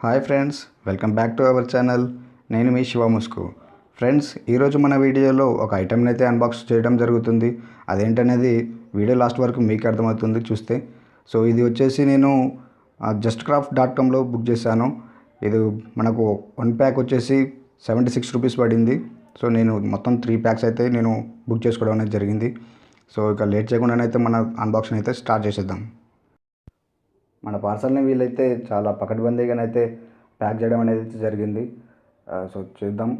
Hi friends, welcome back to our channel. నేను మీ Shiva musku. Friends, ఈరోజు మన వీడియోలో ఒక ఐటెంని అయితే అన్బాక్స్ చేయడం జరుగుతుంది. అదేంటనేది వీడియో లాస్ట్ వరకు మీకు అర్థమవుతుంది చూస్తే. సో ఇది వచ్చేసి నేను justcraft.comలో బుక్ చేశాను. ఇది మనకు 1 ప్యాక్ వచ్చేసి 76 రూపీస్ పడింది. సో నేను మొత్తం 3 ప్యాక్స్ అయితే నేను బుక్ చేసుకోవడం అనేది జరిగింది. సో ఇక లేట్ చేయకుండానైతే మన అన్బాక్సింగ్ అయితే స్టార్ట్ చేసేద్దాం. మన పార్సల్ని వీళ్ళైతే చాలా పకడ్బందీగానైతే ప్యాక్ చేయడం అనేది జరిగింది. సో చూద్దాం,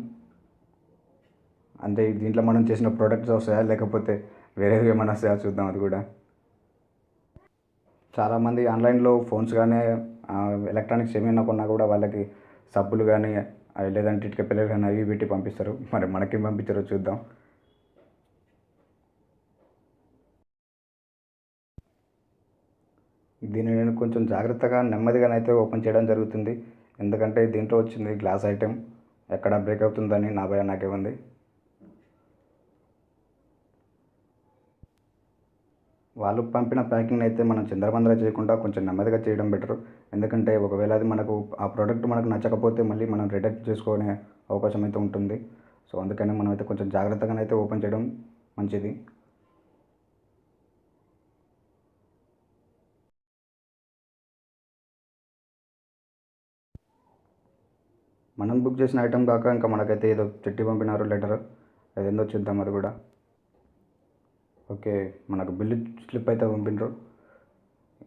అంటే దీంట్లో మనం చేసిన ప్రోడక్ట్స్ వస్తాయా లేకపోతే వేరేవి ఏమైనా వస్తాయా చూద్దాం. అది కూడా చాలామంది ఆన్లైన్లో ఫోన్స్ కానీ ఎలక్ట్రానిక్స్ ఏమైనా కొన్నా కూడా వాళ్ళకి సబ్బులు కానీ లేదంటే ఇటుక పిల్లలు కానీ అవి పెట్టి పంపిస్తారు. మరి మనకేం పంపించారో చూద్దాం. దీన్ని నేను కొంచెం జాగ్రత్తగా నెమ్మదిగానైతే ఓపెన్ చేయడం జరుగుతుంది. ఎందుకంటే దీంట్లో వచ్చింది గ్లాస్ ఐటెం, ఎక్కడ బ్రేక్ అవుతుందని నా భయం నాకే ఉంది. వాళ్ళు పంపిన ప్యాకింగ్ అయితే మనం చిందరబందర చేయకుండా కొంచెం నెమ్మదిగా చేయడం బెటర్. ఎందుకంటే ఒకవేళ అది మనకు ఆ ప్రోడక్ట్ మనకు నచ్చకపోతే మళ్ళీ మనం రిటర్న్ చేసుకునే అవకాశం అయితే ఉంటుంది. సో అందుకని మనం అయితే కొంచెం జాగ్రత్తగానైతే ఓపెన్ చేయడం మంచిది. మనం బుక్ చేసిన ఐటెం కాక ఇంకా మనకైతే ఏదో చిట్టి పంపినారు లెటర్, అదేందో చూద్దాం. అది కూడా ఓకే, మనకు బిల్లు స్లిప్ అయితే పంపినారు.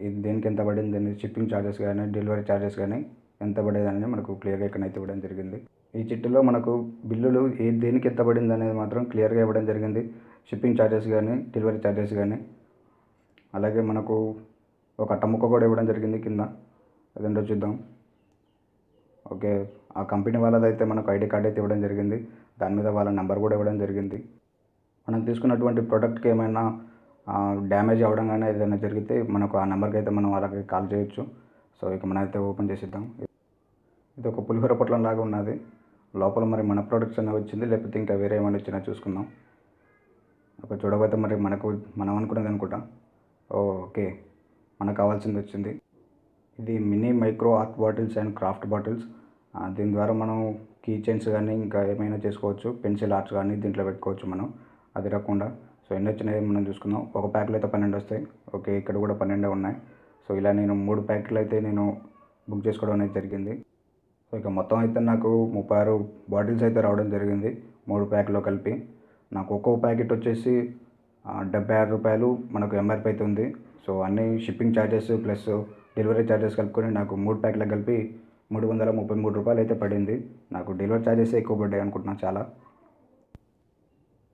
ఇది దేనికి ఎంత పడింది, దీని షిప్పింగ్ ఛార్జెస్ కానీ డెలివరీ ఛార్జెస్ కానీ ఎంత పడేదని మనకు క్లియర్గా ఇక్కడైతే ఇవ్వడం జరిగింది. ఈ చిట్టులో మనకు బిల్లులు దేనికి ఎంత పడింది అనేది మాత్రం క్లియర్గా ఇవ్వడం జరిగింది. షిప్పింగ్ ఛార్జెస్ కానీ డెలివరీ ఛార్జెస్ కానీ, అలాగే మనకు ఒక అట్టముక్క కూడా ఇవ్వడం జరిగింది కింద. అదేంటో చూద్దాం. ఓకే, ఆ కంపెనీ వాళ్ళదైతే మనకు ఐడి కార్డ్ అయితే ఇవ్వడం జరిగింది. దాని మీద వాళ్ళ నెంబర్ కూడా ఇవ్వడం జరిగింది. మనం తీసుకున్నటువంటి ప్రోడక్ట్కి ఏమైనా డ్యామేజ్ అవ్వడం కానీ ఏదైనా జరిగితే మనకు ఆ నెంబర్కి అయితే మనం వాళ్ళకి కాల్ చేయొచ్చు. సో ఇక మనం అయితే ఓపెన్ చేసిద్దాం. ఇది ఒక పులిహోర పొట్లం లాగా ఉన్నది. లోపల మరి మన ప్రోడక్ట్స్ అనేవి వచ్చింది లేకపోతే ఇంకా వేరే ఏమైనా వచ్చినా చూసుకుందాం. ఒక చూడబోతే మరి మనం అనుకున్నది అనుకుంటా. ఓకే, మనకు కావాల్సింది వచ్చింది. ఇది mini micro art bottles and craft bottles. దీని ద్వారా మనం కీ చైన్స్ కానీ ఇంకా ఏమైనా చేసుకోవచ్చు. పెన్సిల్ ఆర్ట్స్ కానీ దీంట్లో పెట్టుకోవచ్చు మనం. అది రాకుండా సో ఎన్ని వచ్చినాయి మనం చూసుకుందాం. ఒక ప్యాక్లో అయితే 12 వస్తాయి. ఓకే, ఇక్కడ కూడా 12 ఉన్నాయి. సో ఇలా నేను 3 ప్యాక్లు అయితే నేను బుక్ చేసుకోవడం అనేది జరిగింది. సో ఇక మొత్తం అయితే నాకు 36 బాటిల్స్ అయితే రావడం జరిగింది 3 ప్యాక్లో కలిపి. నాకు ఒక్కో ప్యాకెట్ వచ్చేసి 76 రూపాయలు మనకు ఎంఆర్పి అయితే ఉంది. సో అన్ని shipping charges plus delivery charges కలుపుకొని నాకు 3 ప్యాక్లకు కలిపి 333 రూపాయలు అయితే పడింది. నాకు డెలివరీ ఛార్జెస్ ఎక్కువ పడ్డాయి అనుకుంటున్నాను చాలా.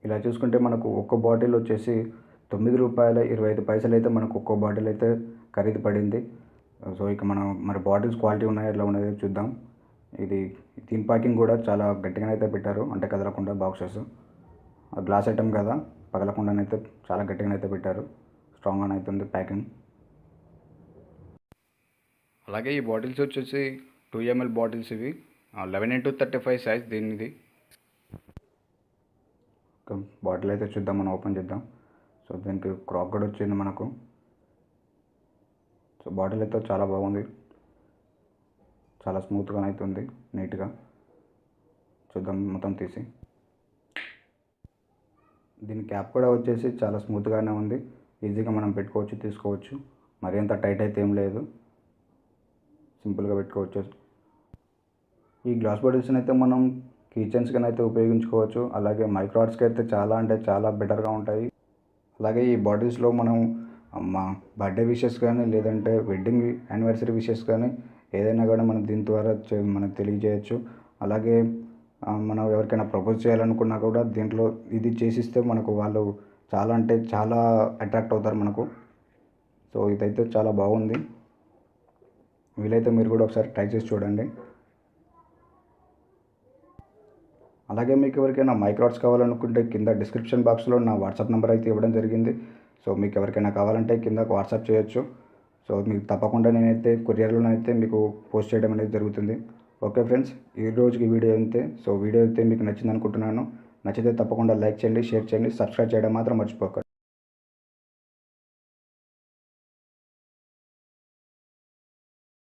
ఇలా చూసుకుంటే మనకు ఒక్క బాటిల్ వచ్చేసి ₹9.25 అయితే మనకు ఒక్కో బాటిల్ అయితే ఖరీదు పడింది. సో ఇక మనం మరి బాటిల్స్ క్వాలిటీ ఉన్నాయో ఎట్లా ఉన్నాయో చూద్దాం. దీని ప్యాకింగ్ కూడా చాలా గట్టిగానే అయితే పెట్టారు, అంటే కదలకుండా బాక్సెస్. గ్లాస్ ఐటమ్ కదా, పగలకుండానైతే చాలా గట్టిగానైతే పెట్టారు. స్ట్రాంగ్గానే అవుతుంది ప్యాకింగ్. అలాగే ఈ బాటిల్స్ వచ్చేసి 2 ml బాటిల్స్. ఇవి 11x35 సైజ్ దీనిది. బాటిల్ అయితే చూద్దాం, మనం ఓపెన్ చేద్దాం. సో దీనికి క్రాక్ కూడా వచ్చింది మనకు. సో బాటిల్ అయితే చాలా బాగుంది, చాలా స్మూత్గా అయితే ఉంది, నీట్గా. చూద్దాం మొత్తం తీసి. దీని క్యాప్ కూడా వచ్చేసి చాలా స్మూత్గానే ఉంది, ఈజీగా మనం పెట్టుకోవచ్చు, తీసుకోవచ్చు. మరి అంత టైట్ అయితే ఏం లేదు, సింపుల్గా పెట్టుకోవచ్చు. ఈ గ్లాస్ బాటిల్స్ని అయితే మనం కిచెన్స్కి అయితే ఉపయోగించుకోవచ్చు. అలాగే మైక్రో ఆర్ట్స్కి అయితే చాలా అంటే చాలా బెటర్గా ఉంటాయి. అలాగే ఈ బాటిల్స్లో మనం మా బర్త్డే విషెస్ కానీ లేదంటే వెడ్డింగ్ యానివర్సరీ విషెస్ కానీ ఏదైనా కూడా మనం దీని ద్వారా మనకు తెలియజేయచ్చు. అలాగే మనం ఎవరికైనా ప్రపోజ్ చేయాలనుకున్నా కూడా దీంట్లో ఇది చేసిస్తే మనకు వాళ్ళు చాలా అంటే చాలా అట్రాక్ట్ అవుతారు మనకు. సో ఇదైతే చాలా బాగుంది. వీలైతే మీరు కూడా ఒకసారి ట్రై చేసి చూడండి. అలాగే మీకు ఎవరికైనా మైక్రోట్స్ కావాలనుకుంటే కింద డిస్క్రిప్షన్ బాక్స్లో నా వాట్సాప్ నెంబర్ అయితే ఇవ్వడం జరిగింది. సో మీకు ఎవరికైనా కావాలంటే కింద వాట్సాప్ చేయొచ్చు. సో మీకు తప్పకుండా నేనైతే కొరియర్లోనైతే మీకు పోస్ట్ చేయడం అనేది జరుగుతుంది. ఓకే ఫ్రెండ్స్, ఈ రోజుకి వీడియో అయితే. సో వీడియో అయితే మీకు నచ్చింది అనుకుంటున్నాను. నచ్చితే తప్పకుండా లైక్ చేయండి, షేర్ చేయండి, సబ్స్క్రైబ్ చేయడం మాత్రం మర్చిపోకండి.